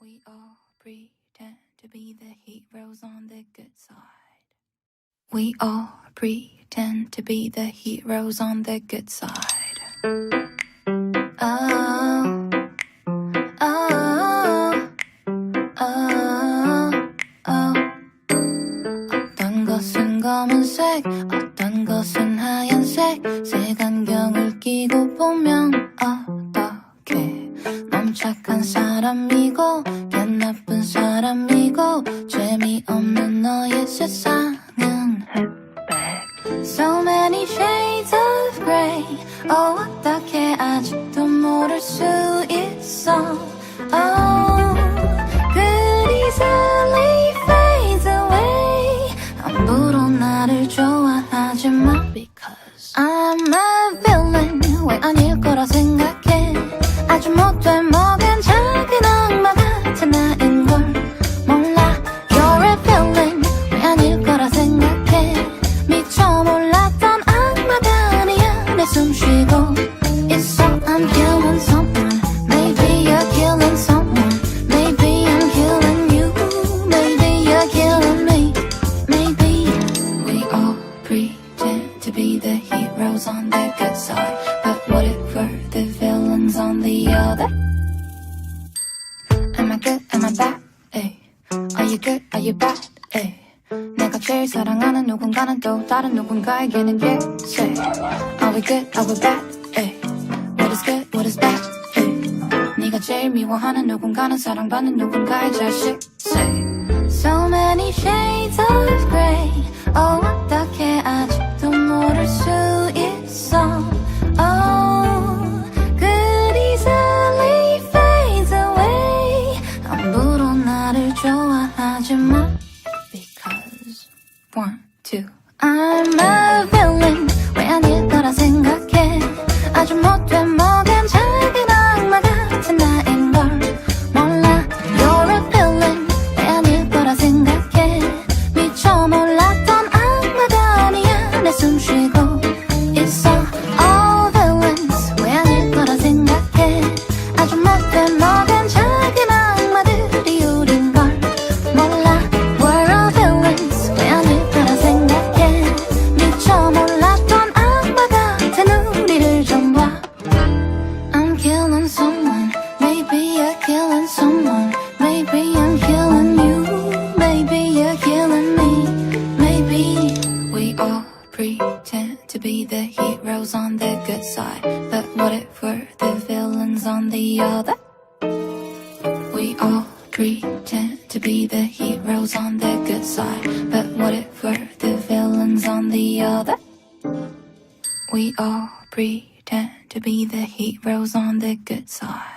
We all pretend to be the heroes on the good side. We all pretend to be the heroes on the good side. Oh, oh, oh, oh. 어떤 것은 검은색, 어떤 것은 하얀색. 색안경을 끼고 보면 어떡해. 넌 착한 사람이고 난 나쁜 사람이고 재미없는 너의 세상은 흑백. So many shades of grey. 어떻게 아직도 모를 수 있어. Oh, good easily fades away. 함부로 나를 좋아하지 마. Because I'm a villain. 왜 아닐 거라 생각해. 아주 못돼 먹은 작은 악마 같은 나인걸 몰라. You're a villain. 왜 아닐 거라 생각해. 미처 몰랐던 악마가 아니야. 내 숨쉬고 있어. I'm killing someone. Maybe you're killing someone. Maybe I'm killing you. Maybe you're killing me. Maybe we all pretend to be the heroes on the good side. But what if we're the villains on the other? Am I good? Am I bad? Ay. Are you good? Are you bad? Ay. 내가 제일 사랑하는 누군가는 또 다른 누군가에게는 예세. Are we good? Are we bad? Ay. What is good? What is bad? Ay. 네가 제일 미워하는 누군가는 사랑받는 누군가의 자식. Say. So many shades of grey. 어떻게 아직도 모를 수 있어. Oh, good easily fades away. 함부로 나를 좋아하지 마. Because 1, 2 I'm a villain. 왜 아닐 거라 생각해. 아주 못돼 먹은 작은 악마 같은 나인걸 몰라. You're a villain. 왜 아닐 거라 생각해. 미처 몰랐던 악마가 아니야. 내 숨쉬고 있어. All villains. 왜 아닐 거라 생각해. 아주 못돼 먹은 작은 악마들이 우린 걸 몰라. We're all villains. 왜 아닐 거라 생각해. 미처 몰랐던 악마 같은 우리를 좀 봐. I'm killing someone. Maybe you're killing someone. Maybe I'm killing you. Maybe you're killing me. Maybe we all pretend to be the heroes on the good side. But what if we're the villains on the other? We all pretend to be the heroes on the good side. But what if we're the villains on the other? We all pretend to be the heroes on the good side.